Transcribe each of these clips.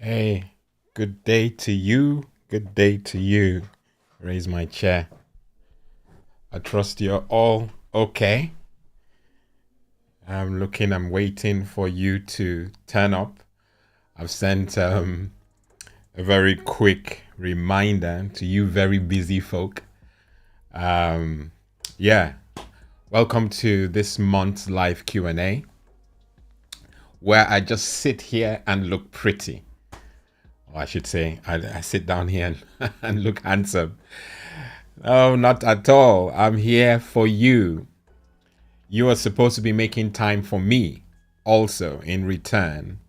Hey, good day to you. Good day to you. Raise my chair. I trust you're all okay. I'm waiting for you to turn up. I've sent a very quick reminder to you very busy folk. Yeah, welcome to this month's live Q&A where I just sit here and look pretty. Or I should say, I sit down here and look handsome. No, not at all. I'm here for you. You are supposed to be making time for me also in return.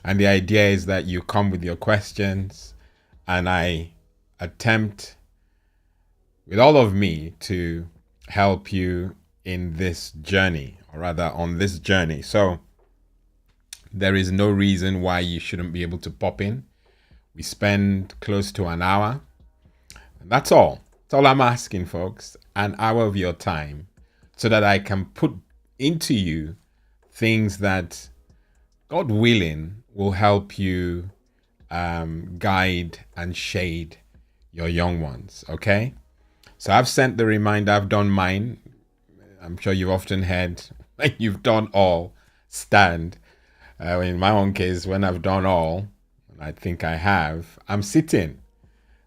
And the idea is that you come with your questions and I attempt with all of me to help you in this journey, or rather on this journey. So there is no reason why you shouldn't be able to pop in. We spend close to an hour. That's all. That's all I'm asking, folks. An hour of your time so that I can put into you things that, God willing, will help you guide and shade your young ones. Okay? So I've sent the reminder. I've done mine. I'm sure you've often heard when you've done all, stand. In my own case, when I've done all, I think I have, I'm sitting.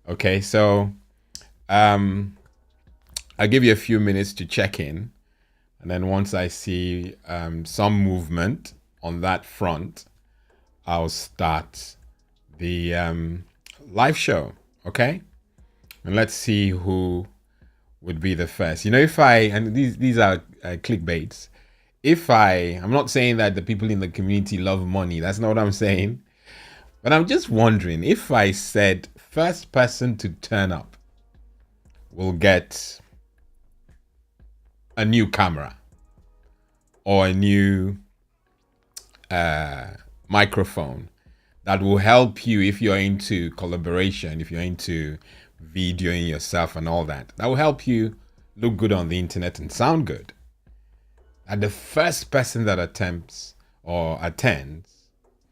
Okay, so I'll give you a few minutes to check in. And then once I see some movement on that front, I'll start the live show. Okay? And let's see who would be the first. You know, and these are clickbaits. I'm not saying that the people in the community love money. That's not what I'm saying. But I'm just wondering, if I said first person to turn up will get a new camera or a new microphone, that will help you if you're into collaboration, if you're into videoing yourself and all that. That will help you look good on the internet and sound good. And the first person that attempts or attends,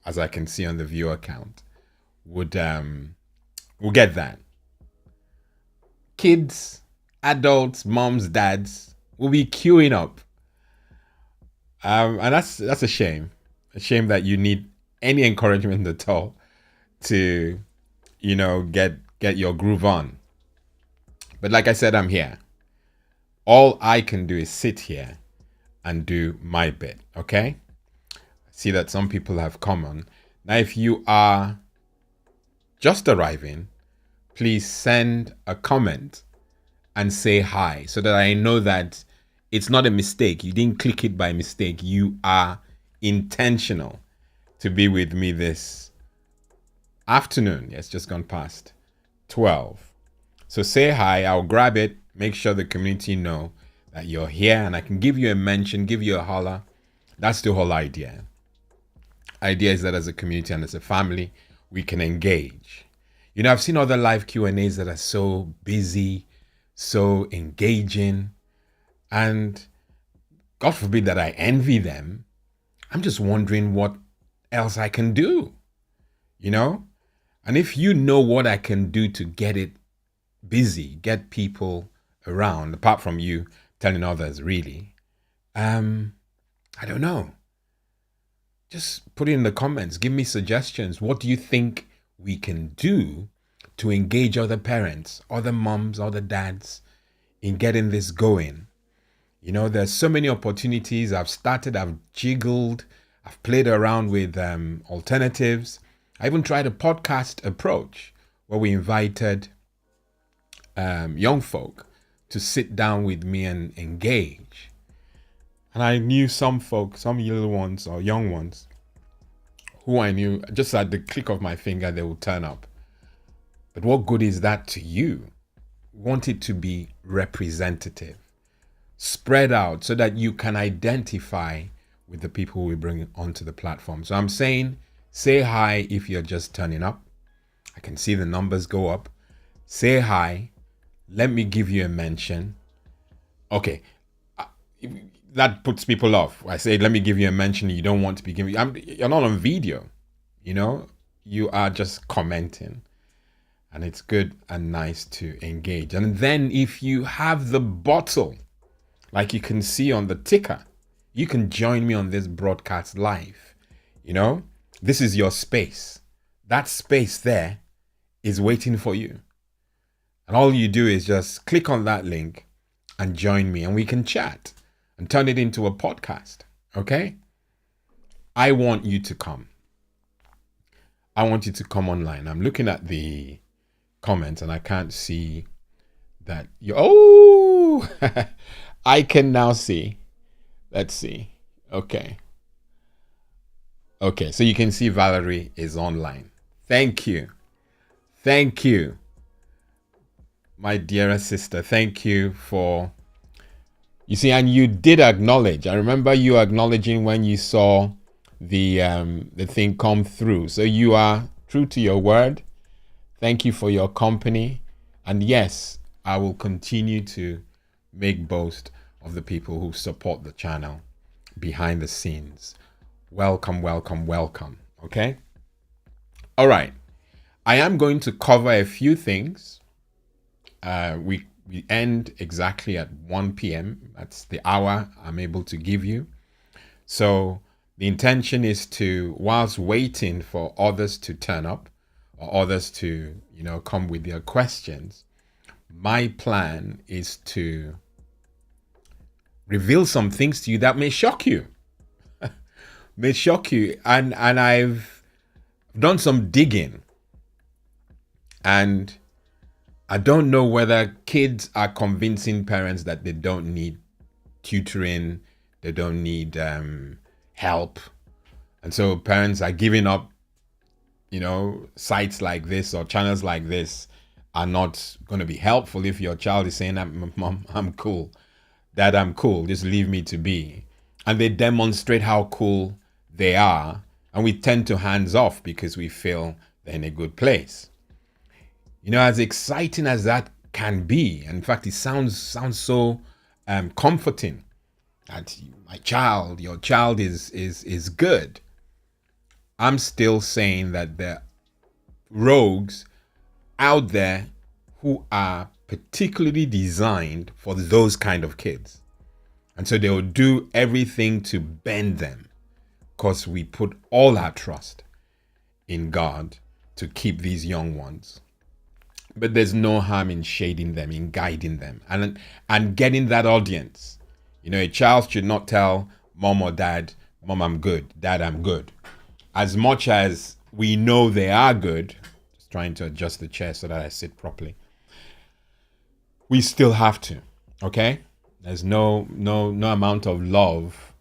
as I can see on the viewer count, will get that. Kids, adults, moms, dads will be queuing up. And that's a shame. A shame that you need any encouragement at all to, get your groove on. But like I said, I'm here. All I can do is sit here and do my bit, okay? See that some people have come on. Now, if you are just arriving, please send a comment and say hi so that I know that it's not a mistake. You didn't click it by mistake. You are intentional to be with me this afternoon. It's just gone past 12. So say hi. I'll grab it. Make sure the community know that you're here and I can give you a mention, give you a holler. That's the whole idea. Idea is that as a community and as a family, we can engage. I've seen other live Q&As that are so busy, so engaging, and God forbid that I envy them. I'm just wondering what else I can do, And if you know what I can do to get it busy, get people around, apart from you telling others, really, I don't know. Just put it in the comments. Give me suggestions. What do you think we can do to engage other parents, other moms, other dads in getting this going? There's so many opportunities. I've started, I've jiggled, I've played around with alternatives. I even tried a podcast approach where we invited young folk to sit down with me and engage. And I knew some folk, some little ones or young ones, who I knew just at the click of my finger, they would turn up. But what good is that to you? Want it to be representative, spread out so that you can identify with the people we bring onto the platform. So I'm saying, say hi if you're just turning up. I can see the numbers go up. Say hi. Let me give you a mention. Okay. That puts people off. I say, let me give you a mention. You don't want to be giving. You're not on video. You are just commenting. And it's good and nice to engage. And then if you have the bottle, like you can see on the ticker, you can join me on this broadcast live. This is your space. That space there is waiting for you. And all you do is just click on that link and join me and we can chat and turn it into a podcast. Okay? I want you to come. I want you to come online. I'm looking at the comments and I can't see that I can now see. Let's see. Okay, so you can see Valerie is online. Thank you, my dearest sister. Thank you for, and you did acknowledge. I remember you acknowledging when you saw the thing come through. So you are true to your word. Thank you for your company. And yes, I will continue to make boast of the people who support the channel behind the scenes. Welcome. Okay? All right. I am going to cover a few things. We end exactly at 1 p.m. That's the hour I'm able to give you. So the intention is to, whilst waiting for others to turn up or others to, come with their questions, my plan is to reveal some things to you that may shock you. And I've done some digging. And I don't know whether kids are convincing parents that they don't need tutoring, they don't need help. And so parents are giving up, sites like this or channels like this are not going to be helpful if your child is saying, Mom, I'm cool. Dad, I'm cool. Just leave me to be. And they demonstrate how cool they are And we tend to hands off because we feel they're in a good place. You know, as exciting as that can be, and in fact, it sounds so comforting that your child is good. I'm still saying that there are rogues out there who are particularly designed for those kind of kids. And so they will do everything to bend them because we put all our trust in God to keep these young ones. But there's no harm in shading them, in guiding them, and getting that audience. You know, a child should not tell mom or dad, Mom, I'm good, Dad, I'm good. As much as we know they are good, just trying to adjust the chair so that I sit properly, we still have to, okay? There's no amount of love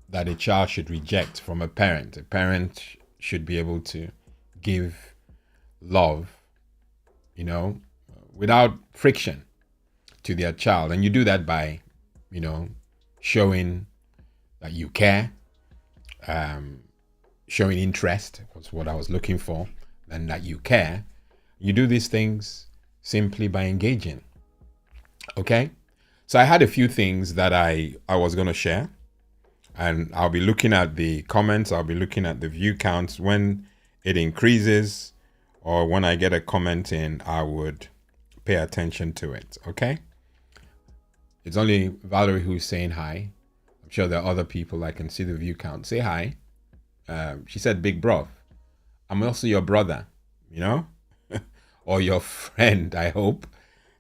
that a child should reject from a parent. A parent should be able to give love, you know, without friction to their child. And you do that by, you know, showing that you care, showing interest was what I was looking for, and that you care. You do these things simply by engaging. Okay? So I had a few things that I was going to share, and I'll be looking at the comments. I'll be looking at the view counts. When it increases or when I get a comment in, I would pay attention to it. Okay? It's only Valerie who's saying hi. I'm sure there are other people. I can see the view count. Say hi. She said, big bro. I'm also your brother, you know, or your friend, I hope.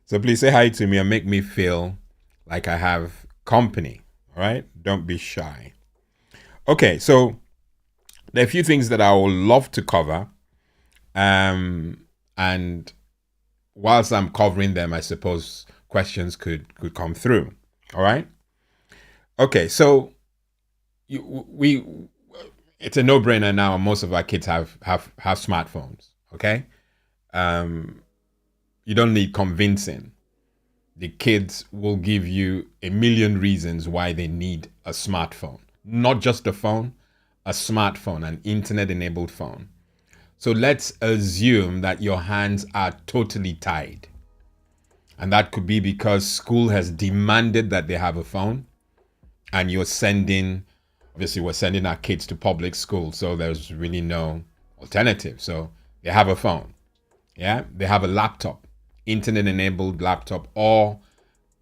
So please say hi to me and make me feel like I have company. All right. Don't be shy. Okay. So there are a few things that I would love to cover. And whilst I'm covering them, I suppose questions could come through. All right. Okay. So it's a no-brainer now. Most of our kids have smartphones. Okay. You don't need convincing. The kids will give you a million reasons why they need a smartphone. Not just a phone, a smartphone, an internet-enabled phone. So let's assume that your hands are totally tied. And that could be because school has demanded that they have a phone. And you're obviously we're sending our kids to public school. So there's really no alternative. So they have a phone. Yeah, they have a laptop, internet-enabled laptop, or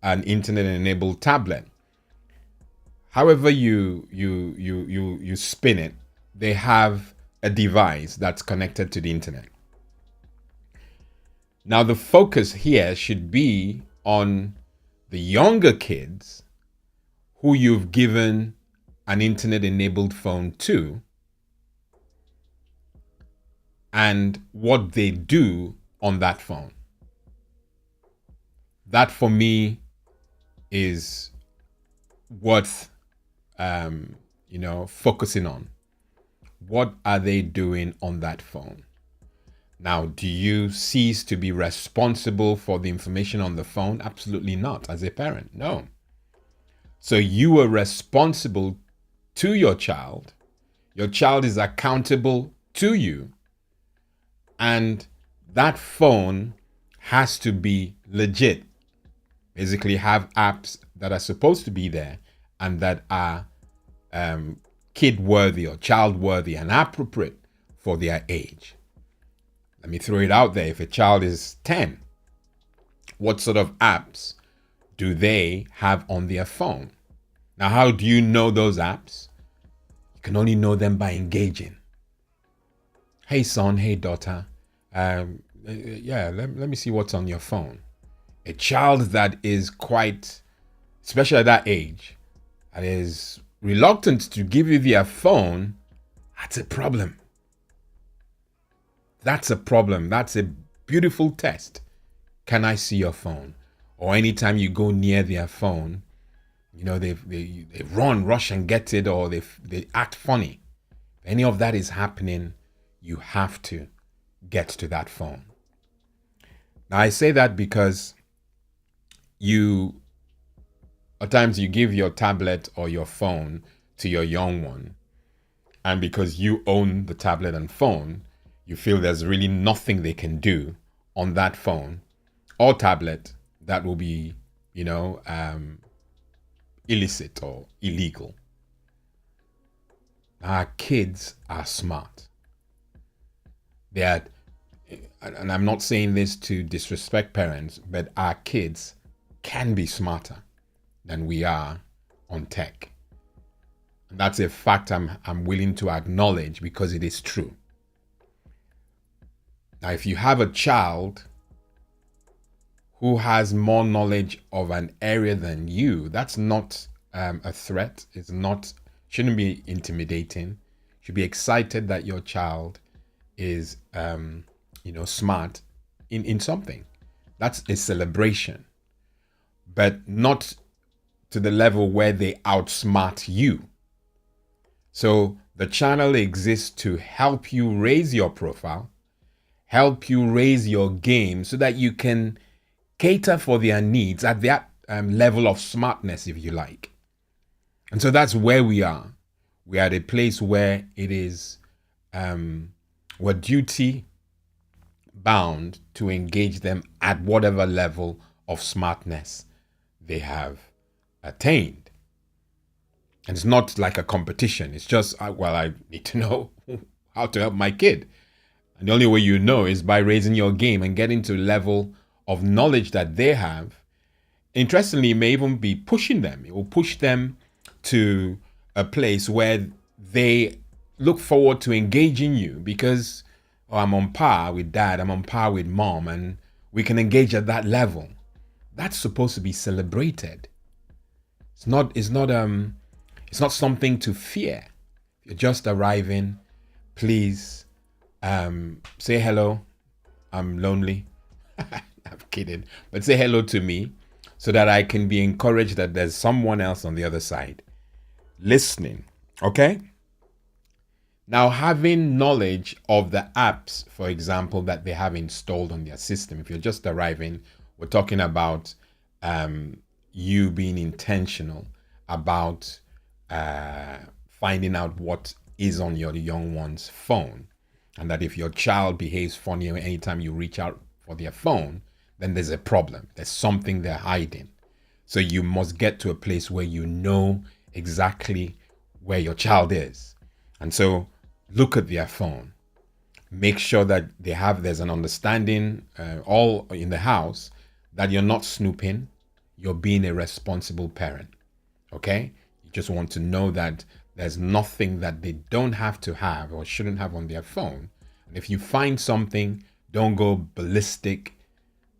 an internet-enabled tablet. However you spin it, they have a device that's connected to the internet. Now the focus here should be on the younger kids who you've given an internet-enabled phone to, and what they do on that phone. That for me is worth, focusing on. What are they doing on that phone? Now, do you cease to be responsible for the information on the phone? Absolutely not. As a parent, no. So you are responsible to your child. Your child is accountable to you. And that phone has to be legit. Basically have apps that are supposed to be there and that are kid worthy or child worthy and appropriate for their age. Let me throw it out there. If a child is 10, what sort of apps do they have on their phone? Now, how do you know those apps? You can only know them by engaging. Hey son, hey daughter, let me see what's on your phone. A child that is quite, especially at that age, that is reluctant to give you their phone, that's a problem. That's a problem. That's a beautiful test. Can I see your phone? Or anytime you go near their phone, you know, they rush and get it, or they act funny. If any of that is happening, you have to get to that phone. Now, I say that because at times you give your tablet or your phone to your young one, And because you own the tablet and phone, you feel there's really nothing they can do on that phone or tablet that will be, illicit or illegal. Our kids are smart. They are, and I'm not saying this to disrespect parents, but our kids can be smarter than we are on tech. And that's a fact I'm willing to acknowledge because it is true. Now, if you have a child who has more knowledge of an area than you, that's not a threat. Shouldn't be intimidating. You should be excited that your child is, smart in something. That's a celebration, but not to the level where they outsmart you. So the channel exists to help you raise your profile, help you raise your game so that you can cater for their needs at that level of smartness, if you like. And so that's where we are. We are at a place where it is, we're duty bound to engage them at whatever level of smartness they have attained. And it's not like a competition. It's just, I need to know how to help my kid. And the only way you know is by raising your game and getting to a level of knowledge that they have. Interestingly, it may even be pushing them. It will push them to a place where they look forward to engaging you because I'm on par with dad, I'm on par with mom, and we can engage at that level. That's supposed to be celebrated. It's not something to fear. You're just arriving. Please say hello. I'm lonely. I'm kidding. But say hello to me so that I can be encouraged that there's someone else on the other side listening. Okay? Now, having knowledge of the apps, for example, that they have installed on their system. If you're just arriving, we're talking about you being intentional about finding out what is on your young one's phone. And that if your child behaves funny anytime you reach out for their phone, then there's a problem. There's something they're hiding. So you must get to a place where you know exactly where your child is. And so look at their phone. Make sure that there's an understanding all in the house that you're not snooping. You're being a responsible parent. Okay? You just want to know that there's nothing that they don't have to have or shouldn't have on their phone. And if you find something, don't go ballistic.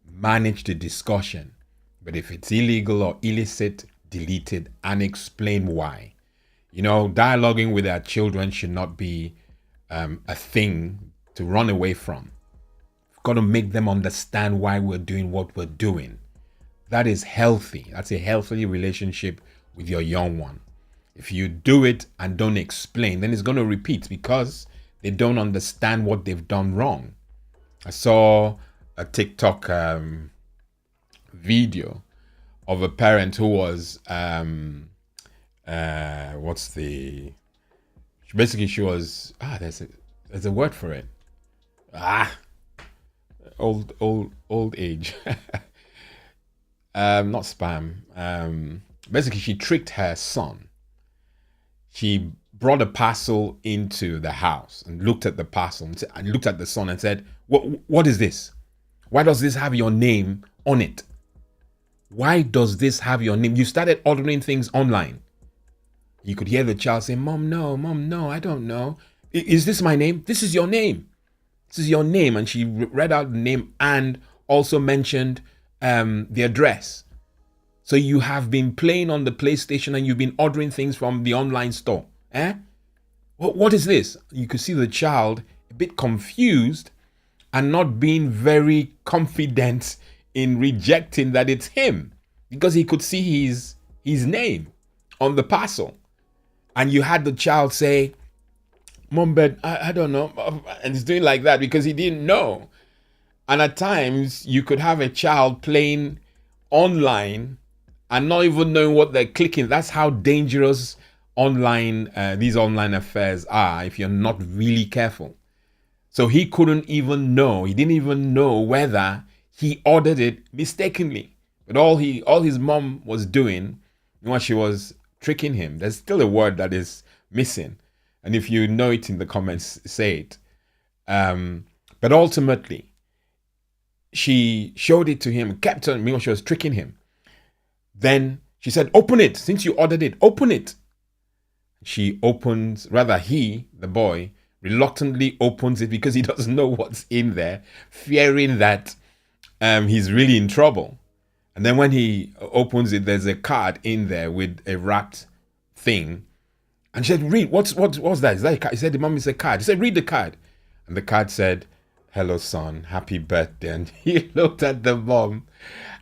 Manage the discussion. But if it's illegal or illicit, delete it and explain why. Dialoguing with our children should not be a thing to run away from. We've got to make them understand why we're doing what we're doing. That is healthy. That's a healthy relationship with your young one. If you do it and don't explain, then it's going to repeat because they don't understand what they've done wrong. I saw a TikTok video of a parent who was she was there's a word for it. Old age. Not spam. Basically she tricked her son. She brought a parcel into the house and looked at the parcel and looked at the son and said, what is this? Why does this have your name on it? Why does this have your name? You started ordering things online. You could hear the child say, Mom, no, I don't know. Is this my name? This is your name. This is your name. And she read out the name and also mentioned the address. So you have been playing on the PlayStation and you've been ordering things from the online store. What is this? You could see the child a bit confused and not being very confident in rejecting that it's him because he could see his name on the parcel. And you had the child say, Mom, but I don't know. And he's doing like that because he didn't know. And at times you could have a child playing online and not even knowing what they're clicking. That's how dangerous these online affairs are if you're not really careful. So he couldn't even know. He didn't even know whether he ordered it mistakenly. But all his mom was doing was she was tricking him. There's still a word that is missing, and if you know it in the comments, say it. But ultimately, she showed it to him, kept on, meanwhile she was tricking him. Then she said, "Open it. Since you ordered it, open it." He, the boy, reluctantly opens it because he doesn't know what's in there, fearing that he's really in trouble. And then when he opens it, there's a card in there with a wrapped thing. And she said, "Read, what's that? Is that a card?" He said, "The mom is a card." He said, "Read the card." And the card said, "Hello, son, happy birthday." And he looked at the mom,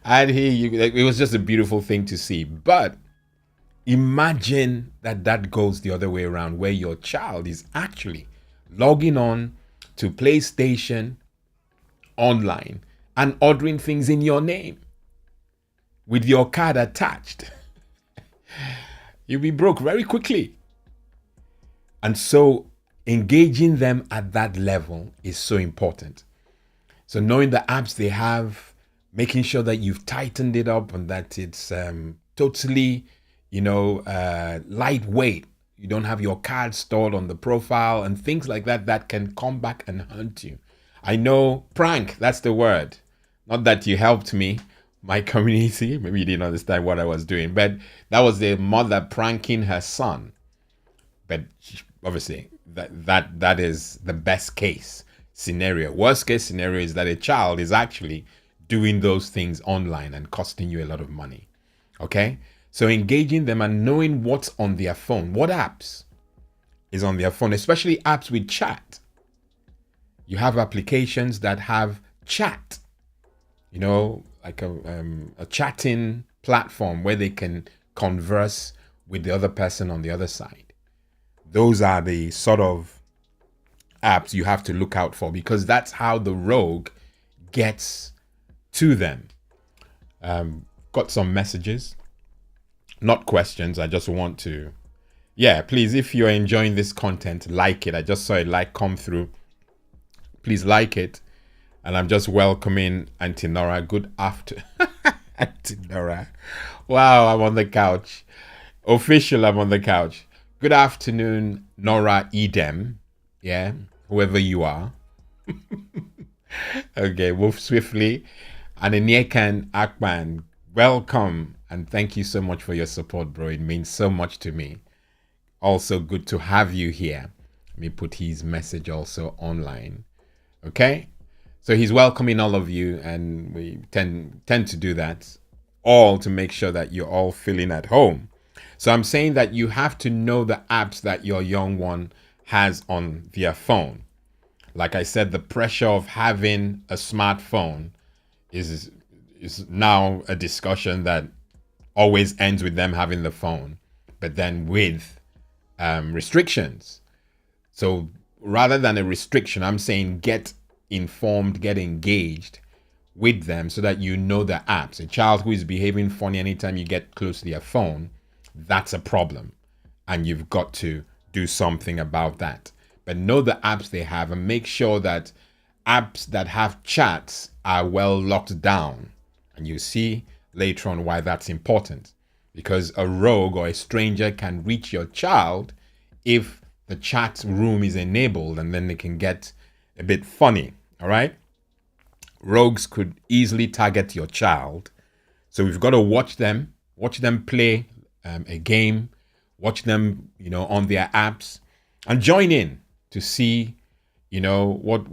and it was just a beautiful thing to see. But imagine that goes the other way around, where your child is actually logging on to PlayStation online and ordering things in your name with your card attached. You'll be broke very quickly. And so engaging them at that level is so important. So knowing the apps they have, making sure that you've tightened it up and that it's totally, lightweight. You don't have your card stored on the profile and things like that can come back and haunt you. I know, prank, that's the word. Not that you helped me, my community. Maybe you didn't understand what I was doing, but that was the mother pranking her son. But obviously, that is the best case scenario. Worst case scenario is that a child is actually doing those things online and costing you a lot of money. Okay? So engaging them and knowing what's on their phone, what apps is on their phone, especially apps with chat. You have applications that have chat, like a chatting platform where they can converse with the other person on the other side. Those are the sort of apps you have to look out for, because that's how the rogue gets to them. Got some messages, not questions. I just want to, please, if you're enjoying this content, like it. I just saw a like come through. Please like it. And I'm just welcoming Auntie Nora. Good afternoon. Auntie Nora. Wow, I'm on the couch. Official, I'm on the couch. Good afternoon, Nora Edem. Yeah, whoever you are. Okay, move swiftly. And Inyekan Akman, welcome. And thank you so much for your support, bro. It means so much to me. Also good to have you here. Let me put his message also online. Okay? So he's welcoming all of you, and we tend to do that all to make sure that you're all feeling at home. So I'm saying that you have to know the apps that your young one has on their phone. Like I said, the pressure of having a smartphone is now a discussion that always ends with them having the phone, but then with restrictions. So rather than a restriction, I'm saying get informed, get engaged with them so that you know the apps. A child who is behaving funny anytime you get close to their phone, that's a problem. And you've got to do something about that. But know the apps they have and make sure that apps that have chats are well locked down. And you see later on why that's important. Because a rogue or a stranger can reach your child if the chat room is enabled, and then they can get a bit funny. All right? Rogues could easily target your child. So we've got to watch them play a game, watch them, on their apps, and join in to see, what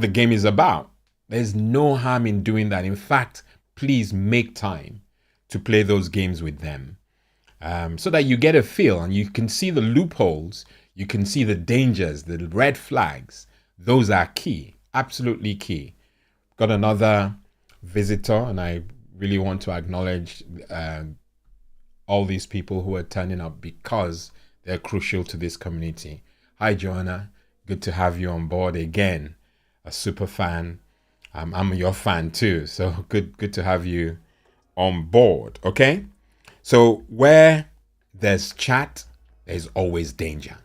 the game is about. There's no harm in doing that. In fact, please make time to play those games with them, so that you get a feel and you can see the loopholes, you can see the dangers, the red flags. Those are key, absolutely key. Got another visitor, and I really want to acknowledge all these people who are turning up because they're crucial to this community. Hi, Joanna. Good to have you on board again. A super fan. I'm your fan too. So good to have you on board. Okay. So where there's chat, there's always danger.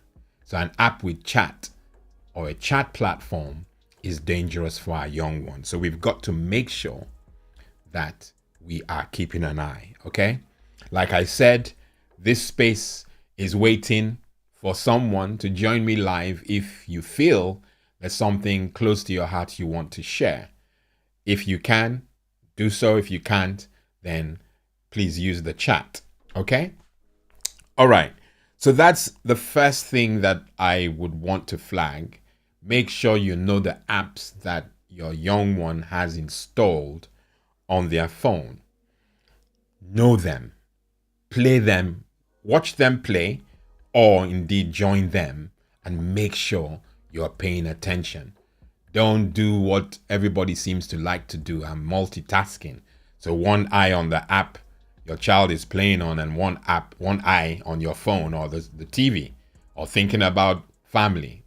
So an app with chat or a chat platform is dangerous for our young ones. So we've got to make sure that we are keeping an eye, okay? Like I said, this space is waiting for someone to join me live if you feel there's something close to your heart you want to share. If you can, do so. If you can't, then please use the chat, okay? All right. So that's the first thing that I would want to flag. Make sure you know the apps that your young one has installed on their phone. Know them, play them, watch them play, or indeed join them, and make sure you're paying attention. Don't do what everybody seems to like to do and multitasking. So one eye on the app your child is playing on and one eye on your phone or the TV, or thinking about family.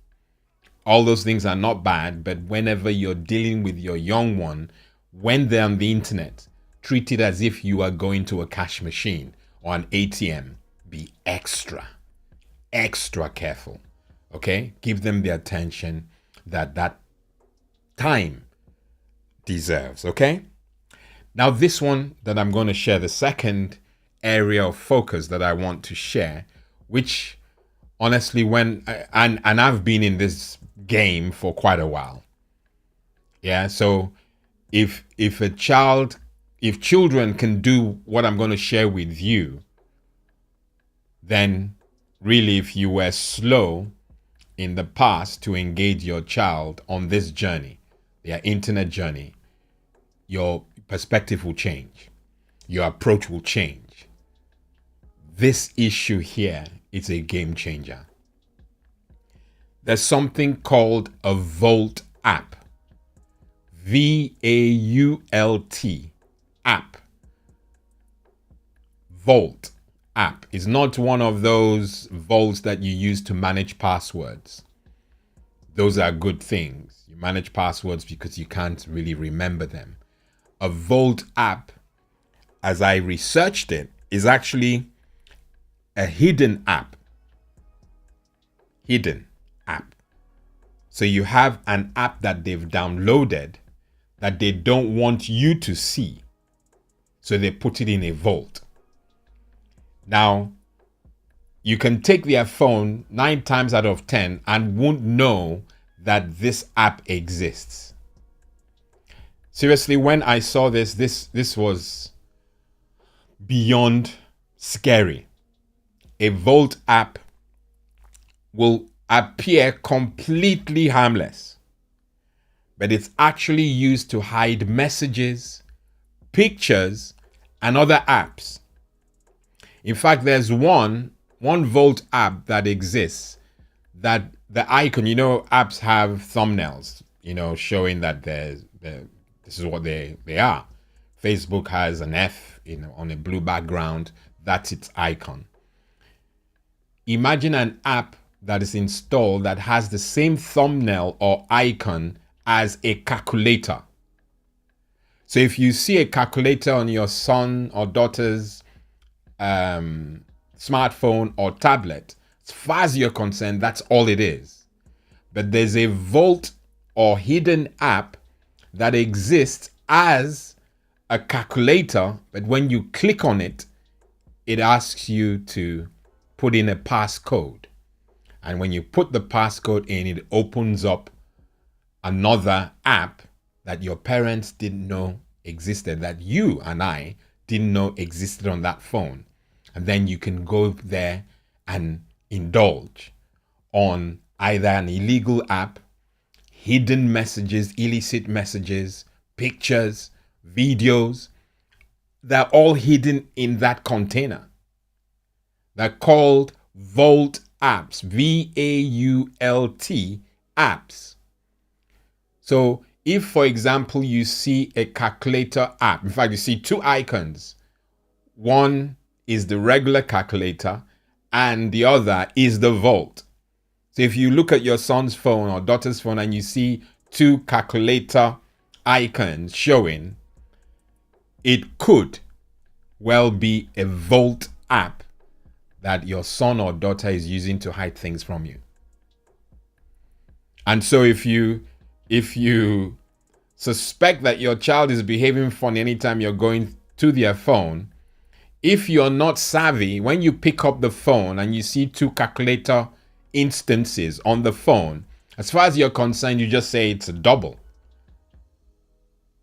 All those things are not bad, but whenever you're dealing with your young one, when they're on the internet, treat it as if you are going to a cash machine or an ATM. Be extra careful, okay? Give them the attention that time deserves, okay? Now this one that I'm going to share, the second area of focus that I want to share, which honestly, and I've been in this game for quite a while. Yeah, so if children can do what I'm going to share with you, then really, if you were slow in the past to engage your child on this journey, their internet journey, your perspective will change. Your approach will change. This issue here is a game changer. There's something called a Volt app. VAULT app. Volt app is not one of those vaults that you use to manage passwords. Those are good things. You manage passwords because you can't really remember them. A Volt app, as I researched it, is actually a hidden app. Hidden app. So you have an app that they've downloaded that they don't want you to see. So they put it in a vault. Now, you can take their phone 9 times out of 10 and won't know that this app exists. Seriously, when I saw this was beyond scary. A Volt app will appear completely harmless, but it's actually used to hide messages, pictures, and other apps. In fact, there's one Volt app that exists that the icon, apps have thumbnails, showing that this is what they are. Facebook has an F, on a blue background. That's its icon. Imagine an app that is installed that has the same thumbnail or icon as a calculator. So if you see a calculator on your son or daughter's smartphone or tablet, as far as you're concerned, that's all it is. But there's a Volt or hidden app that exists as a calculator, but when you click on it, it asks you to put in a passcode. And when you put the passcode in, it opens up another app that your parents didn't know existed, that you and I didn't know existed on that phone. And then you can go there and indulge on either an illegal app, hidden messages, illicit messages, pictures, videos. They're all hidden in that container. They're called Volt apps, VAULT apps. So if, for example, you see a calculator app, in fact, you see two icons. One is the regular calculator and the other is the Volt. So if you look at your son's phone or daughter's phone and you see two calculator icons showing, it could well be a Volt app that your son or daughter is using to hide things from you. And so if you suspect that your child is behaving funny anytime you're going to their phone, if you're not savvy, when you pick up the phone and you see 2 calculator instances on the phone, as far as you're concerned, you just say it's a double.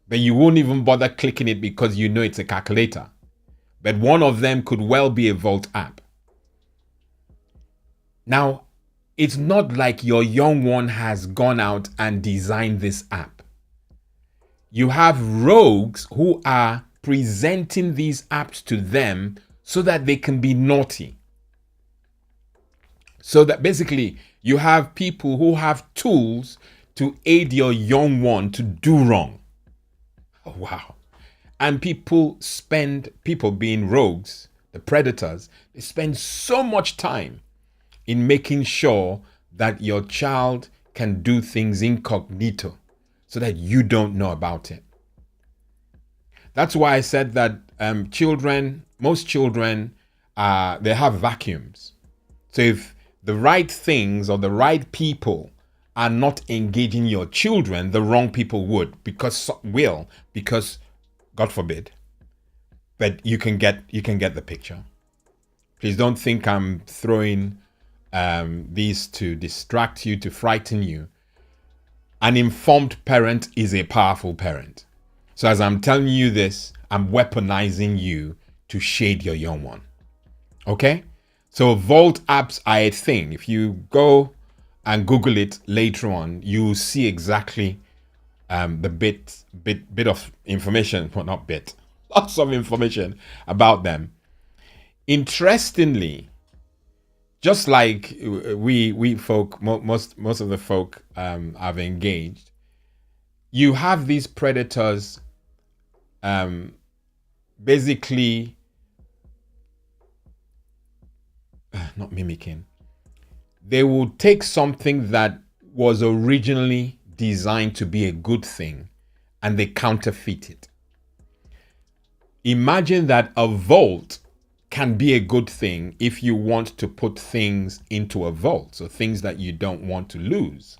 But you won't even bother clicking it because you know it's a calculator. But one of them could well be a Vault app. Now, it's not like your young one has gone out and designed this app. You have rogues who are presenting these apps to them so that they can be naughty. So that basically you have people who have tools to aid your young one to do wrong. Oh, wow. And people being rogues, the predators, they spend so much time in making sure that your child can do things incognito so that you don't know about it. That's why I said that most children, they have vacuums. So if the right things or the right people are not engaging your children, the wrong people would, because God forbid. But you can get the picture. Please don't think I'm throwing these to distract you, to frighten you. An informed parent is a powerful parent. So as I'm telling you this, I'm weaponizing you to shade your young one. Okay? So Vault apps are a thing. If you go and Google it later on, you'll see exactly the bit of information, well, not bit, lots of information about them. Interestingly, just like we folk, most of the folk have engaged, you have these predators basically not mimicking. They will take something that was originally designed to be a good thing and they counterfeit it. Imagine that a vault can be a good thing if you want to put things into a vault. So things that you don't want to lose,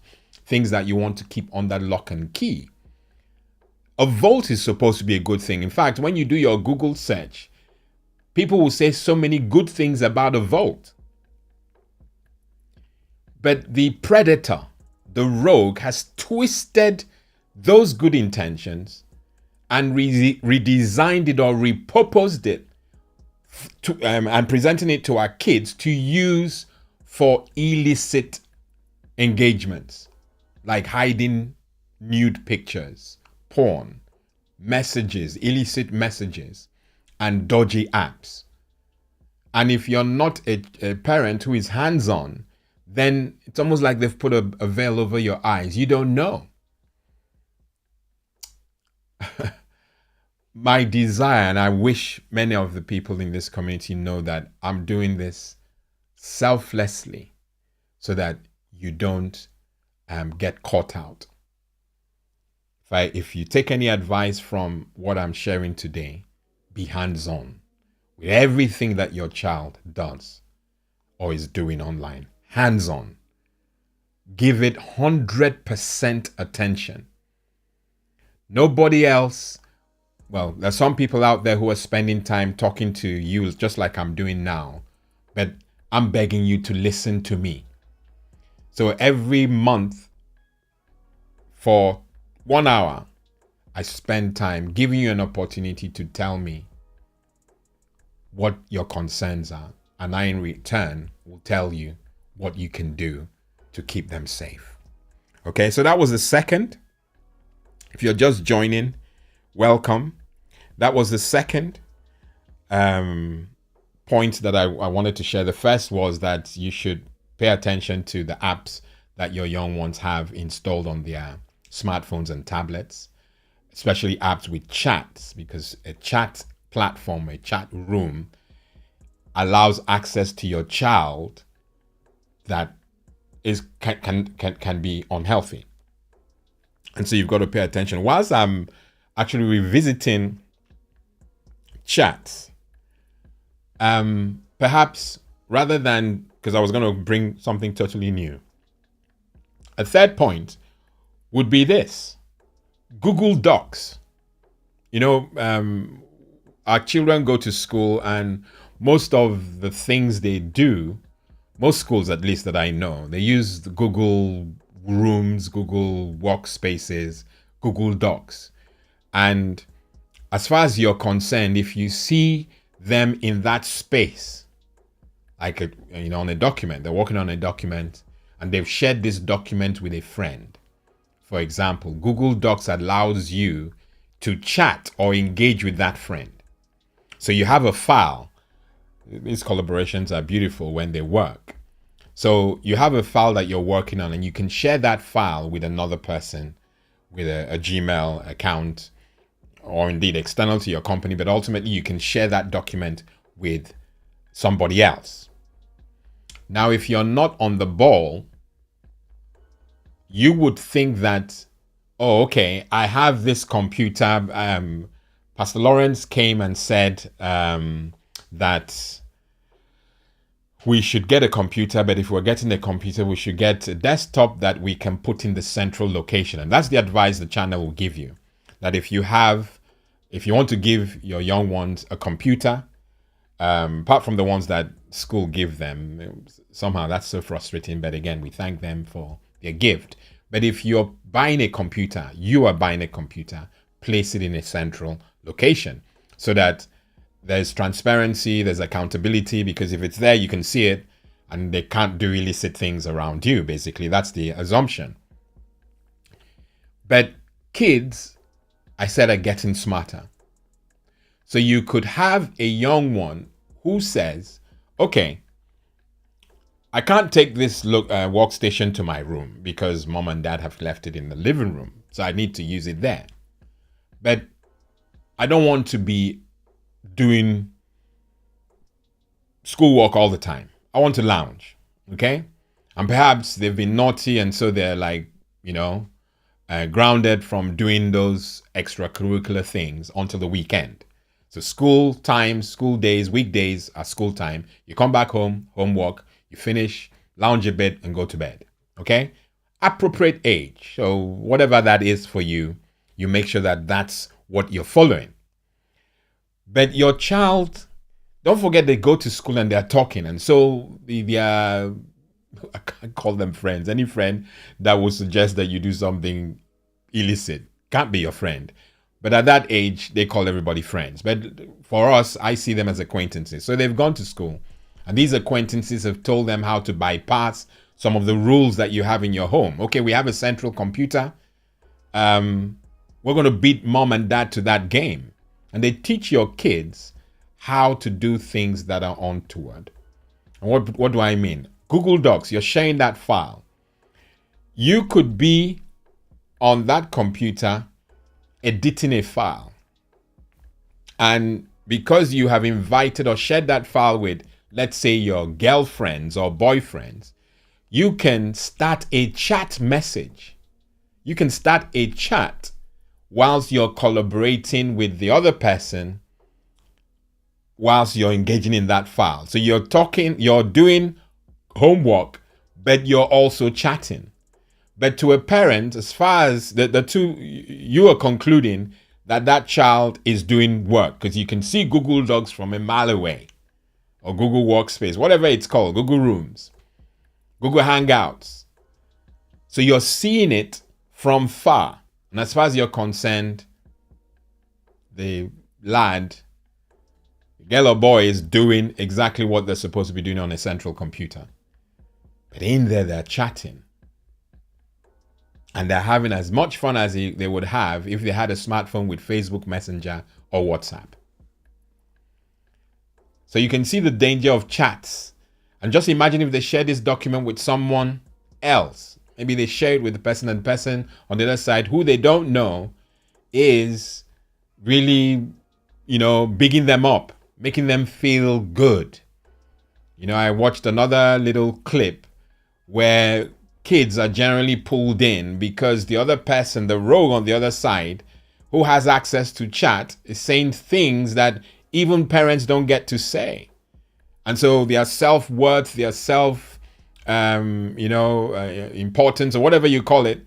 things that you want to keep under lock and key. A vault is supposed to be a good thing. In fact, when you do your Google search, people will say so many good things about a vault. But the predator, the rogue, has twisted those good intentions and redesigned it or repurposed it to, and presenting it to our kids to use for illicit engagements, like hiding nude pictures, porn, messages, illicit messages, and dodgy apps. And if you're not a parent who is hands-on, then it's almost like they've put a veil over your eyes. You don't know. My desire, and I wish many of the people in this community know that I'm doing this selflessly so that you don't get caught out. If you take any advice from what I'm sharing today, be hands-on with everything that your child does or is doing online. Hands-on. Give it 100% attention. Nobody else. Well, there's some people out there who are spending time talking to you just like I'm doing now, but I'm begging you to listen to me. So every month for 1 hour, I spend time giving you an opportunity to tell me what your concerns are, and I in return will tell you what you can do to keep them safe. Okay, so that was the second. If you're just joining, welcome. That was the second point that I wanted to share. The first was that you should pay attention to the apps that your young ones have installed on their smartphones and tablets, especially apps with chats, because a chat platform, a chat room allows access to your child that can be unhealthy. And so you've got to pay attention. Whilst I'm actually revisiting chats, perhaps rather than, because I was going to bring something totally new. A third point would be this: Google Docs. Our children go to school, and most of the things they do, most schools at least that I know, they use the Google Rooms, Google Workspaces, Google Docs. And as far as you're concerned, if you see them in that space, like on a document, they're working on a document and they've shared this document with a friend. For example, Google Docs allows you to chat or engage with that friend. So you have a file. These collaborations are beautiful when they work. So you have a file that you're working on, and you can share that file with another person with a Gmail account, or indeed external to your company, but ultimately you can share that document with somebody else. Now, if you're not on the ball, you would think that, oh, okay, I have this computer. Pastor Lawrence came and said that we should get a computer, but if we're getting a computer, we should get a desktop that we can put in the central location. And that's the advice the channel will give you. That if you want to give your young ones a computer, apart from the ones that school give them, somehow that's so frustrating. But again, we thank them for their gift. But if you're buying a computer, place it in a central location so that there's transparency, there's accountability, because if it's there, you can see it and they can't do illicit things around you. Basically, that's the assumption. But kids, I said, are getting smarter. So you could have a young one who says, okay, I can't take this workstation to my room because mom and dad have left it in the living room. So I need to use it there. But I don't want to be doing schoolwork all the time. I want to lounge. Okay. And perhaps they've been naughty, and so they're like, grounded from doing those extracurricular things until the weekend. So school time, school days, weekdays are school time. You come back home, homework, you finish, lounge a bit, and go to bed. Okay? Appropriate age. So whatever that is for you, you make sure that that's what you're following. But your child, don't forget they go to school and they're talking. And so they are, I can't call them friends. Any friend that would suggest that you do something illicit can't be your friend. But at that age, they call everybody friends. But for us, I see them as acquaintances. So they've gone to school, and these acquaintances have told them how to bypass some of the rules that you have in your home. Okay, we have a central computer. We're going to beat mom and dad to that game. And they teach your kids how to do things that are untoward. And what do I mean? Google Docs, you're sharing that file. You could be on that computer editing a file. And because you have invited or shared that file with, let's say, your girlfriends or boyfriends, you can start a chat message. You can start a chat whilst you're collaborating with the other person, whilst you're engaging in that file. So you're talking, you're doing homework, but you're also chatting. But to a parent, as far as the two, you are concluding that child is doing work, because you can see Google Docs from a mile away, or Google Workspace, whatever it's called, Google Rooms, Google Hangouts. So you're seeing it from far. And as far as you're concerned, the lad, girl or boy, is doing exactly what they're supposed to be doing on a central computer. But in there, they're chatting. And they're having as much fun as they would have if they had a smartphone with Facebook Messenger or WhatsApp. So you can see the danger of chats. And just imagine if they share this document with someone else. Maybe they share it with the person, and person on the other side who they don't know is really, bigging them up, making them feel good. I watched another little clip where kids are generally pulled in because the other person, the rogue on the other side, who has access to chat, is saying things that even parents don't get to say. And so their self-worth, their importance, or whatever you call it,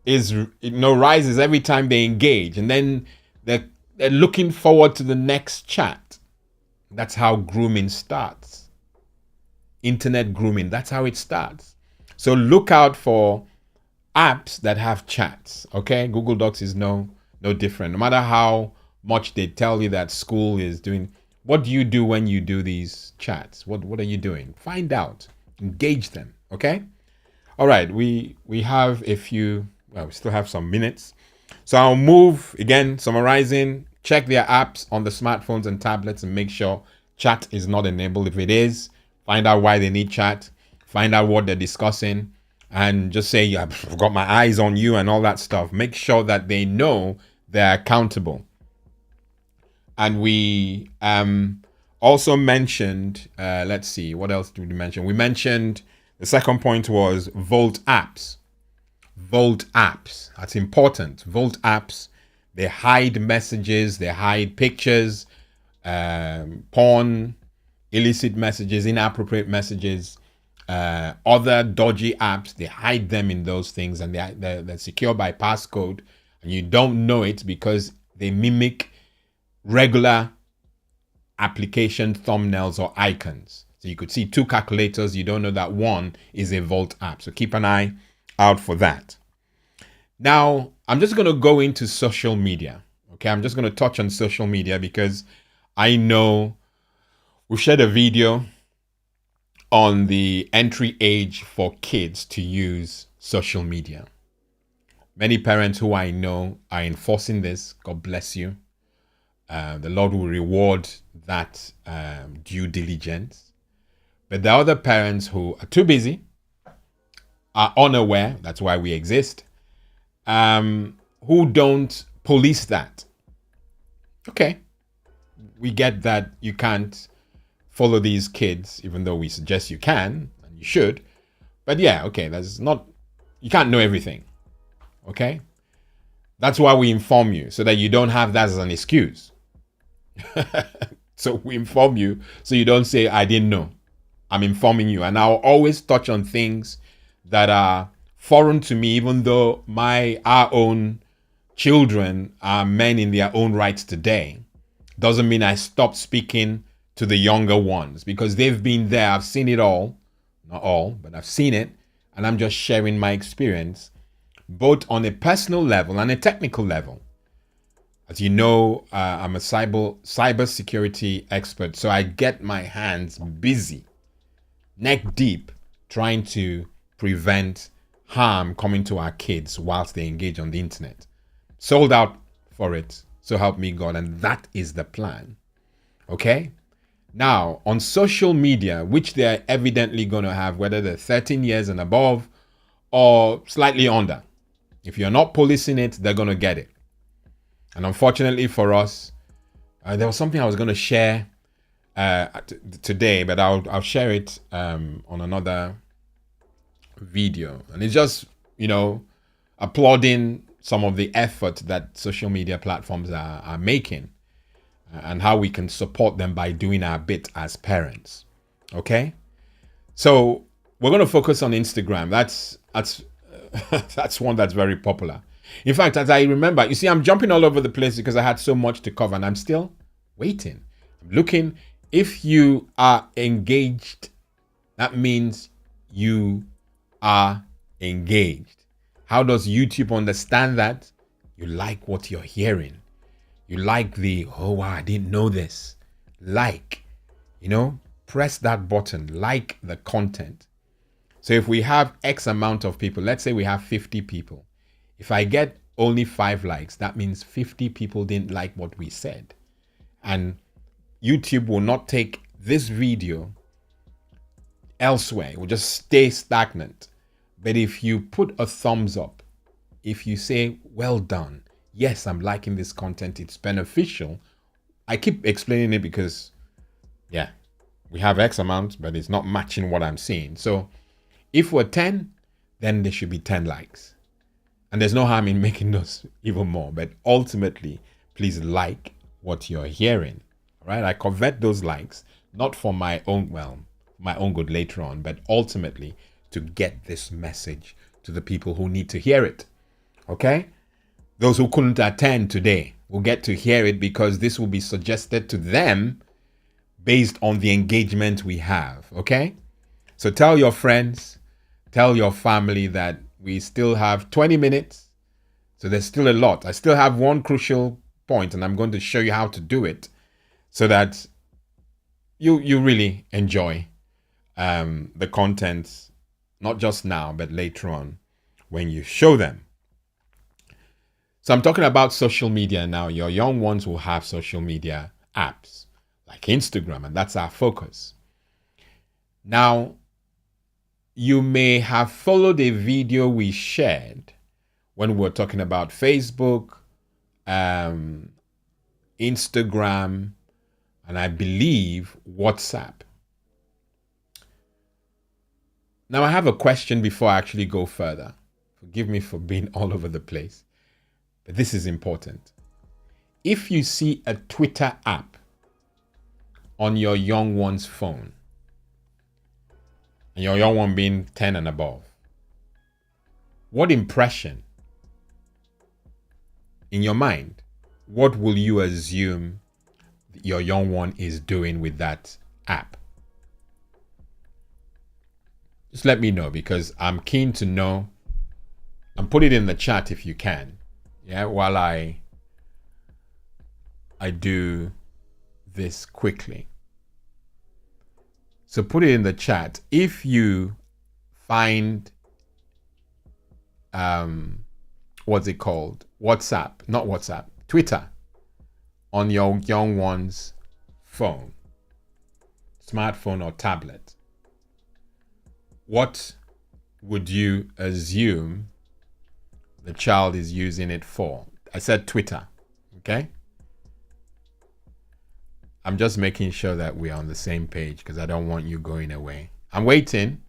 is, rises every time they engage. And then they're looking forward to the next chat. That's how grooming starts. Internet grooming, that's how it starts. So look out for apps that have chats. Okay, Google Docs is no different. No matter how much they tell you that school is doing, what do you do when you do these chats? What are you doing? Find out, engage them. Okay. All right, we have a few. Well, we still have some minutes, so I'll move again. Summarizing: check their apps on the smartphones and tablets and make sure chat is not enabled. If it is, find out why they need chat. Find out what they're discussing. And just say, yeah, I've got my eyes on you and all that stuff. Make sure that they know they're accountable. And we also mentioned, let's see, what else did we mention? We mentioned the second point was Vault apps. Vault apps, that's important. Vault apps, they hide messages, they hide pictures, porn, illicit messages, inappropriate messages. Other dodgy apps, they hide them in those things, and they're secure by passcode, and you don't know it because they mimic regular application thumbnails or icons. So you could see two calculators, you don't know that one is a Vault app. So keep an eye out for that. Now, I'm just going to go into social media. Okay, I'm just going to touch on social media because I know we've shared a video on the entry age for kids to use social media. Many parents who I know are enforcing this. God bless you. The Lord will reward that due diligence. But there are other parents who are too busy, are unaware, that's why we exist, who don't police that. Okay, we get that you can't follow these kids, even though we suggest you can, and you should. But yeah, okay, you can't know everything. Okay? That's why we inform you, so that you don't have that as an excuse. So we inform you, so you don't say, I didn't know. I'm informing you. And I'll always touch on things that are foreign to me, even though our own children are men in their own rights today. Doesn't mean I stop speaking to the younger ones, because they've been there. I've seen it all. Not all, but I've seen it. And I'm just sharing my experience, both on a personal level and a technical level. As you know, I'm a cyber security expert, so I get my hands busy, neck deep, trying to prevent harm coming to our kids whilst they engage on the internet. Sold out for it, so help me God, and that is the plan. Okay? Now, on social media, which they're evidently going to have, whether they're 13 years and above or slightly under, if you're not policing it, they're going to get it. And unfortunately for us, there was something I was going to share today, but I'll share it on another video. And it's just, applauding some of the effort that social media platforms are making, and how we can support them by doing our bit as parents. Okay? So we're going to focus on Instagram. That's one that's very popular. In fact, as I remember, you see, I'm jumping all over the place because I had so much to cover, and I'm still waiting. I'm looking. If you are engaged, that means you are engaged. How does YouTube understand that? You like what you're hearing. You like oh wow, I didn't know this. Press that button, like the content. So if we have X amount of people, let's say we have 50 people. If I get only 5 likes, that means 50 people didn't like what we said. And YouTube will not take this video elsewhere. It will just stay stagnant. But if you put a thumbs up, if you say, well done, yes, I'm liking this content, it's beneficial. I keep explaining it because, yeah, we have X amount, but it's not matching what I'm seeing. So if we're 10, then there should be 10 likes. And there's no harm in making those even more. But ultimately, please like what you're hearing. All right? I covet those likes. not for my own, well, my own good later on, but ultimately to get this message to the people who need to hear it. Okay? Those who couldn't attend today will get to hear it because this will be suggested to them based on the engagement we have. Okay? So tell your friends, tell your family that we still have 20 minutes. So there's still a lot. I still have one crucial point, and I'm going to show you how to do it so that you really enjoy the contents, not just now, but later on when you show them. So I'm talking about social media now. Your young ones will have social media apps like Instagram, and that's our focus. Now, you may have followed a video we shared when we were talking about Facebook, Instagram, and I believe WhatsApp. Now, I have a question before I actually go further. Forgive me for being all over the place, but this is important. If you see a Twitter app on your young one's phone, and your young one being 10 and above, what impression in your mind, what will you assume your young one is doing with that app? Just let me know, because I'm keen to know. And put it in the chat if you can. Yeah, while I do this quickly. So put it in the chat if you find what's it called? Not WhatsApp, Twitter on your young one's phone, smartphone or tablet. What would you assume the child is using it for? I said Twitter, okay? I'm just making sure that we're on the same page because I don't want you going away. I'm waiting.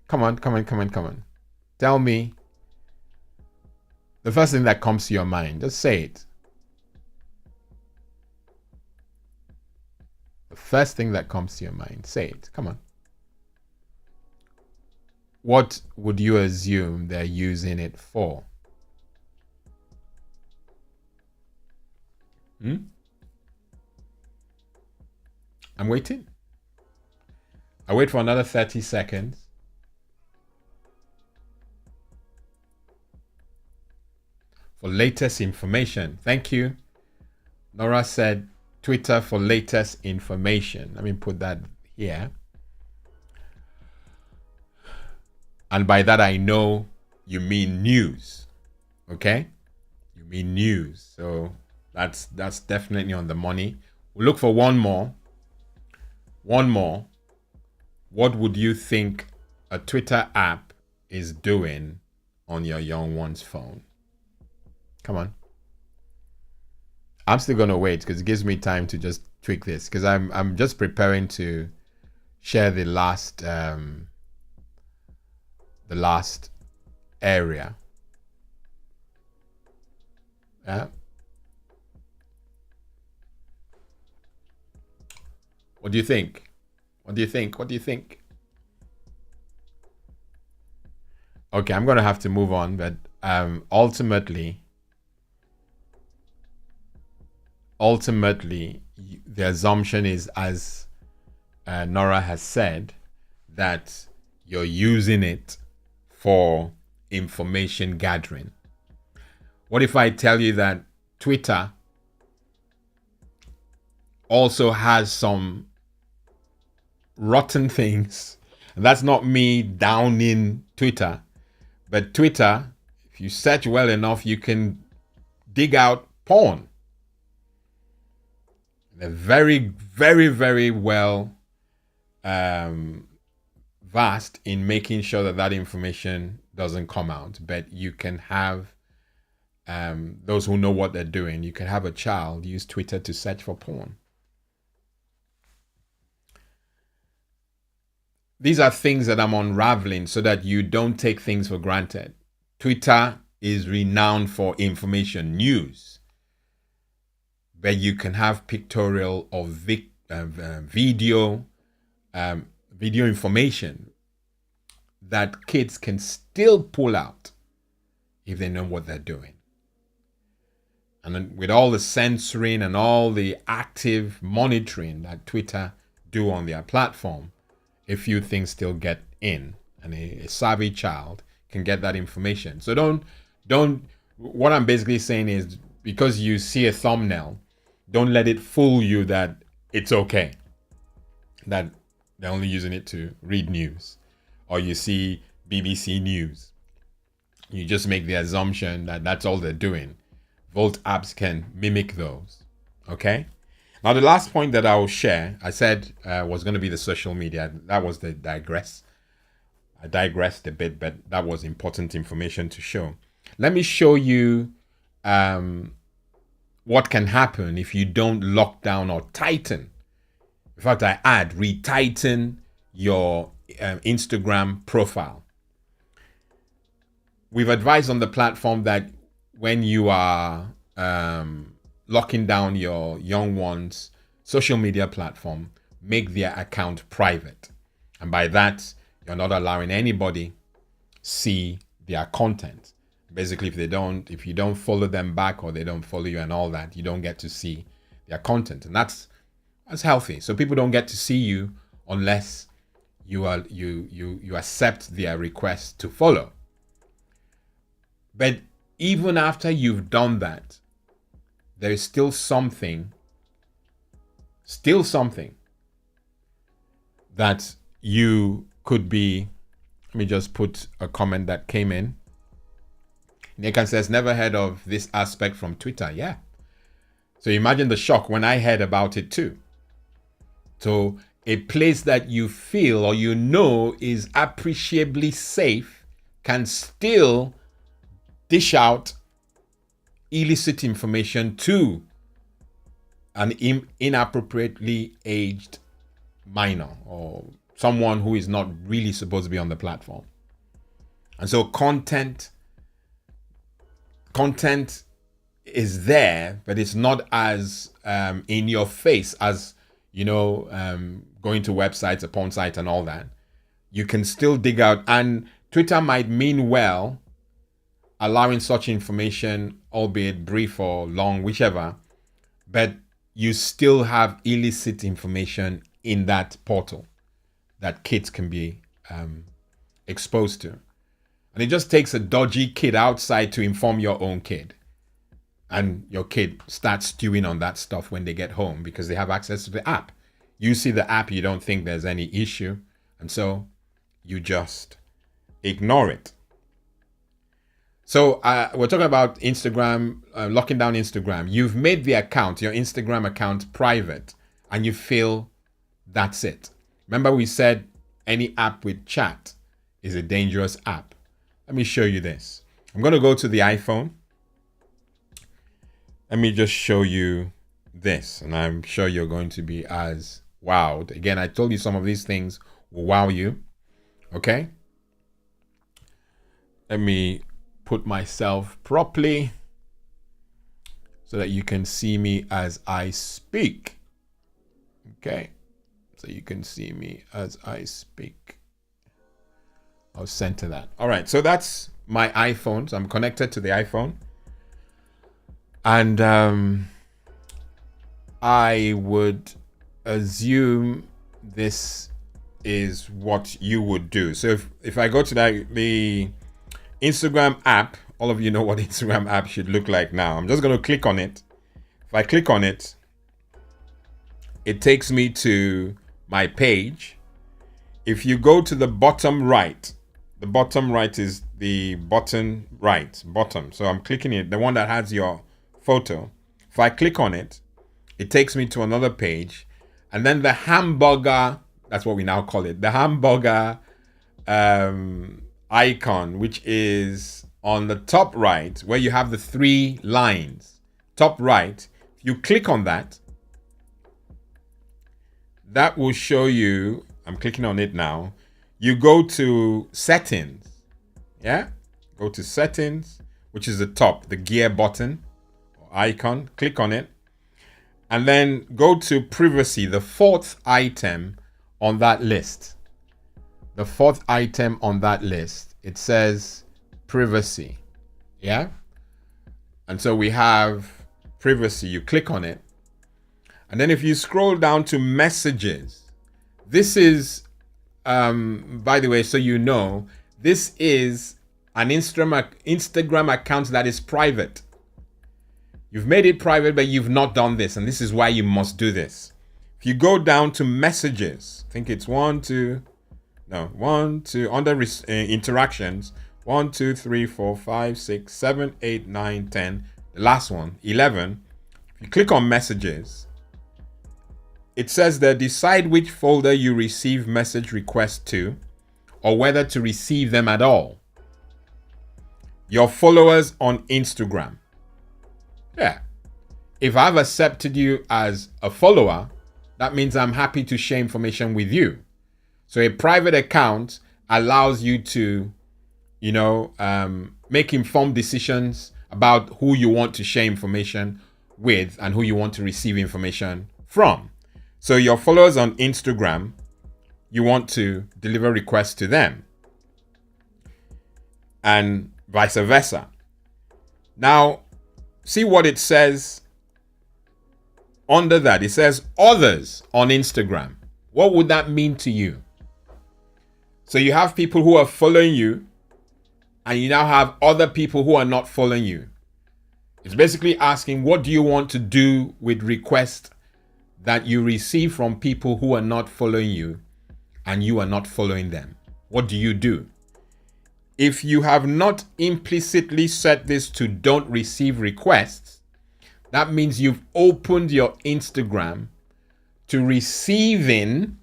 Come on. Tell me the first thing that comes to your mind. Just say it. The first thing that comes to your mind. Say it. Come on. What would you assume they're using it for? I'm waiting. I wait for another 30 seconds. For latest information. Thank you. Nora said Twitter for latest information. Let me put that here. And by that, I know you mean news. Okay? You mean news. So that's definitely on the money. We'll look for one more. One more. What would you think a Twitter app is doing on your young one's phone? Come on. I'm still going to wait because it gives me time to just tweak this, because I'm just preparing to share the last area. Yeah. What do you think? What do you think? What do you think? Okay, I'm going to have to move on, but ultimately, the assumption is, as Nora has said, that you're using it for information gathering. What if I tell you that Twitter also has some rotten things? And that's not me downing Twitter, but Twitter, if you search well enough, you can dig out porn. They're very, very, very well vast in making sure that information doesn't come out. But you can have those who know what they're doing. You can have a child use Twitter to search for porn. These are things that I'm unraveling so that you don't take things for granted. Twitter is renowned for information, news. But you can have pictorial or video, video information that kids can still pull out if they know what they're doing. And then with all the censoring and all the active monitoring that Twitter do on their platform, a few things still get in, and a savvy child can get that information. So don't, what I'm basically saying is, because you see a thumbnail, don't let it fool you that it's okay, that they're only using it to read news. Or you see BBC News, you just make the assumption that that's all they're doing. Volt apps can mimic those. Okay. Now, the last point that I will share, I said was going to be the social media. That was the digress. I digressed a bit, but that was important information to show. Let me show you what can happen if you don't lock down or tighten. In fact, I add retighten your Instagram profile. We've advised on the platform that when you are locking down your young ones' social media platform, make their account private. And by that, you're not allowing anybody see their content. Basically, if you don't follow them back, or they don't follow you and all that, you don't get to see their content. And that's healthy. So people don't get to see you unless you accept their request to follow. But even after you've done that, there is still something that you could be. Let me just put a comment that came in. Nathan says, never heard of this aspect from Twitter. Yeah. So imagine the shock when I heard about it too. So a place that you feel or you know is appreciably safe can still dish out illicit information to an inappropriately aged minor or someone who is not really supposed to be on the platform. And so content is there, but it's not as in your face as, going to websites, a porn site and all that. You can still dig out, and Twitter might mean well allowing such information, albeit brief or long, whichever, but you still have illicit information in that portal that kids can be exposed to. And it just takes a dodgy kid outside to inform your own kid. And your kid starts stewing on that stuff when they get home because they have access to the app. You see the app, you don't think there's any issue. And so you just ignore it. So we're talking about Instagram, locking down Instagram. You've made the account, your Instagram account, private, and you feel that's it. Remember we said any app with chat is a dangerous app. Let me show you this. I'm going to go to the iPhone. Let me just show you this, and I'm sure you're going to be as wowed. Again, I told you some of these things will wow you. Okay? Let me put myself properly so that you can see me as I speak. Okay? So you can see me as I speak. I'll center that. All right, so that's my iPhone. So I'm connected to the iPhone. And I would assume this is what you would do. So if I go to the Instagram app, all of you know what Instagram app should look like now. I'm just going to click on it. If I click on it, it takes me to my page. If you go to the bottom right is the button bottom. So I'm clicking it, the one that has your photo. If I click on it, it takes me to another page. And then the hamburger, that's what we now call it, the hamburger icon, which is on the top right, where you have the 3 lines. Top right, if you click on that, that will show you, I'm clicking on it now, you go to settings. Yeah? Go to settings, which is the top, the gear button or icon. Click on it. and then go to privacy, the fourth item on that list. The fourth item on that list, it says privacy. Yeah. And so we have privacy. You click on it. And then if you scroll down to messages, this is, by the way, so you know, this is an Instagram account that is private. You've made it private, but you've not done this. And this is why you must do this. If you go down to messages, I think it's under interactions, 1, 2, 3, 4, 5, 6, 7, 8, 9, 10, the last one, 11. If you click on messages, it says there, decide which folder you receive message requests to, or whether to receive them at all. Your followers on Instagram. Yeah. If I've accepted you as a follower, that means I'm happy to share information with you. So a private account allows you to, make informed decisions about who you want to share information with and who you want to receive information from. So your followers on Instagram, you want to deliver requests to them, and vice versa. Now, see what it says under that. It says others on Instagram. What would that mean to you? So you have people who are following you, and you now have other people who are not following you. It's basically asking, what do you want to do with requests that you receive from people who are not following you and you are not following them? What do you do? If you have not implicitly set this to don't receive requests, that means you've opened your Instagram to receiving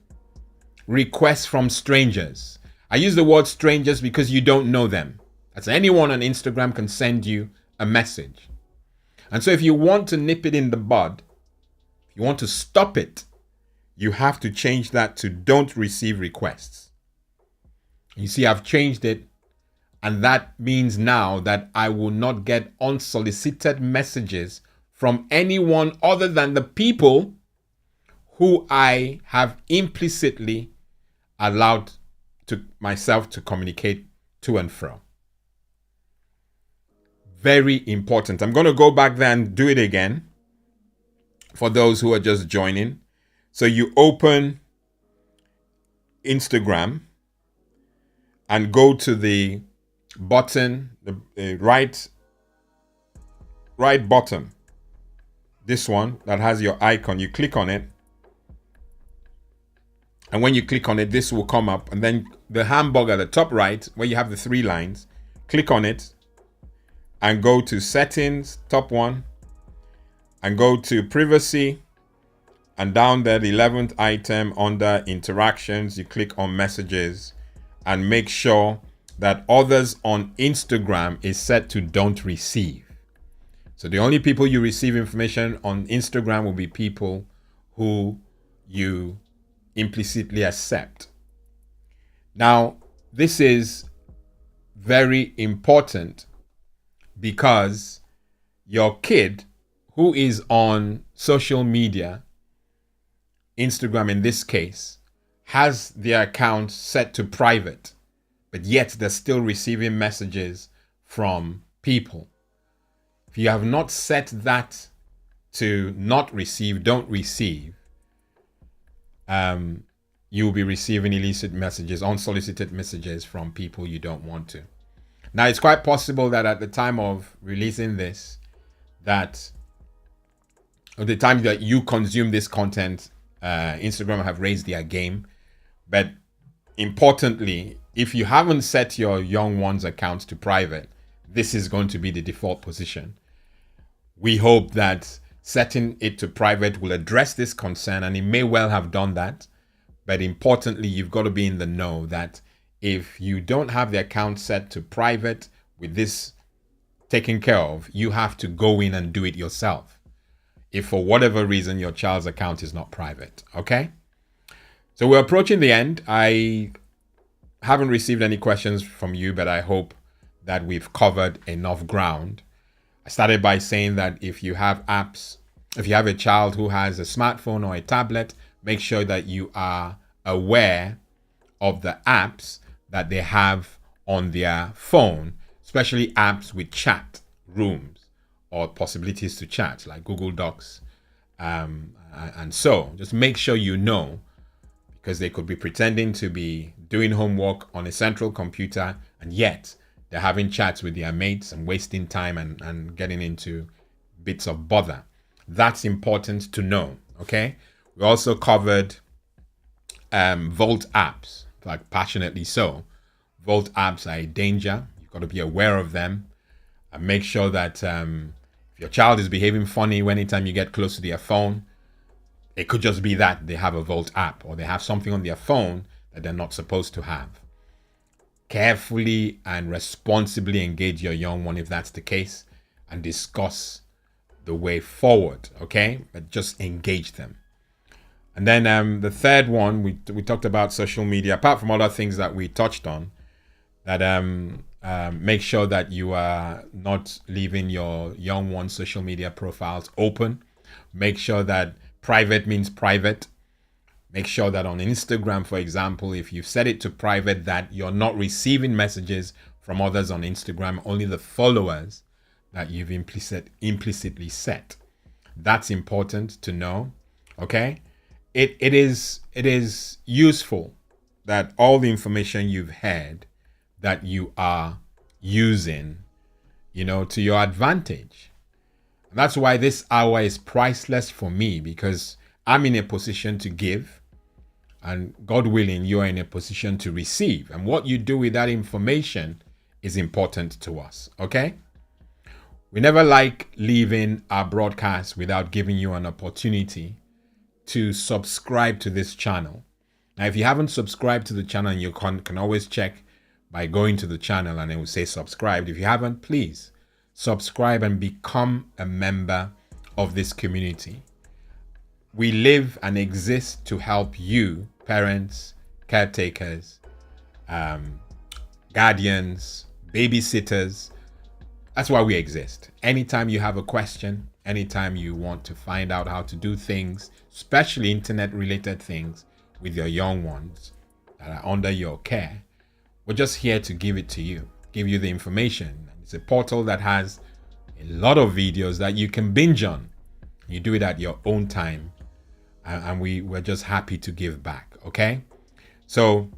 requests from strangers. I use the word strangers because you don't know them. As anyone on Instagram can send you a message. And so if you want to nip it in the bud, if you want to stop it, you have to change that to don't receive requests. You see, I've changed it. And that means now that I will not get unsolicited messages from anyone other than the people who I have implicitly allowed to myself to communicate to and fro. Very important. I'm going to go back there and do it again for those who are just joining. So you open Instagram and go to the button, the right bottom, this one that has your icon. You click on it, and when you click on it, this will come up, and then the hamburger at the top right where you have the 3 lines, click on it and go to settings, top one, and go to privacy, and down there, the 11th item under interactions, you click on messages and make sure that others on Instagram is set to don't receive. So the only people you receive information on Instagram will be people who you implicitly accept. Now, this is very important because your kid who is on social media, Instagram in this case, has their account set to private, but yet they're still receiving messages from people. If you have not set that to not receive, don't receive, you will be receiving illicit messages, unsolicited messages from people you don't want to. Now, it's quite possible that at the time of releasing this, that at the time that you consume this content, Instagram have raised their game. But importantly, if you haven't set your young one's account to private, this is going to be the default position. We hope that setting it to private will address this concern, and it may well have done that. But importantly, you've got to be in the know that if you don't have the account set to private with this taken care of, you have to go in and do it yourself if for whatever reason your child's account is not private. Okay? So we're approaching the end. I haven't received any questions from you, but I hope that we've covered enough ground. I started by saying that if you have apps If you have a child who has a smartphone or a tablet, make sure that you are aware of the apps that they have on their phone, especially apps with chat rooms or possibilities to chat like Google Docs. And so just make sure you know, because they could be pretending to be doing homework on a central computer, and yet they're having chats with their mates and wasting time and getting into bits of bother. That's important to know, okay? We also covered Vault apps, like passionately so. Vault apps are a danger. You've got to be aware of them and make sure that if your child is behaving funny anytime you get close to their phone, it could just be that they have a Vault app or they have something on their phone that they're not supposed to have. Carefully and responsibly engage your young one if that's the case, and discuss the way forward, okay? But just engage them. And then the third one, we talked about social media, apart from other things that we touched on, that make sure that you are not leaving your young one's social media profiles open. Make sure that private means private. Make sure that on Instagram, for example, if you've set it to private, that you're not receiving messages from others on Instagram, only the followers that you've implicitly set. That's important to know, okay? It is useful that all the information you've had that you are using, to your advantage. And that's why this hour is priceless for me, because I'm in a position to give, and God willing, you are in a position to receive. And what you do with that information is important to us, okay? We never like leaving our broadcast without giving you an opportunity to subscribe to this channel. Now, if you haven't subscribed to the channel, you can always check by going to the channel and it will say subscribed. If you haven't, please subscribe and become a member of this community. We live and exist to help you, parents, caretakers, guardians, babysitters. That's why we exist. Anytime you have a question, anytime you want to find out how to do things, especially internet-related things with your young ones that are under your care, we're just here to give it to you, give you the information. It's a portal that has a lot of videos that you can binge on. You do it at your own time, and we're just happy to give back, okay? So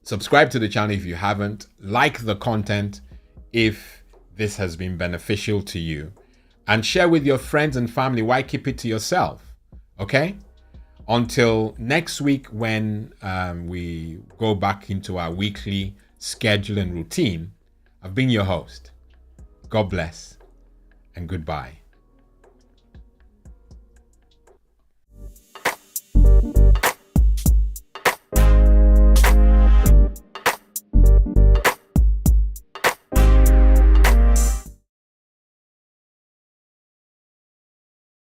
subscribe to the channel if you haven't. Like the content if this has been beneficial to you, and share with your friends and family. Why keep it to yourself? Okay? Until next week, when we go back into our weekly schedule and routine, I've been your host. God bless and goodbye.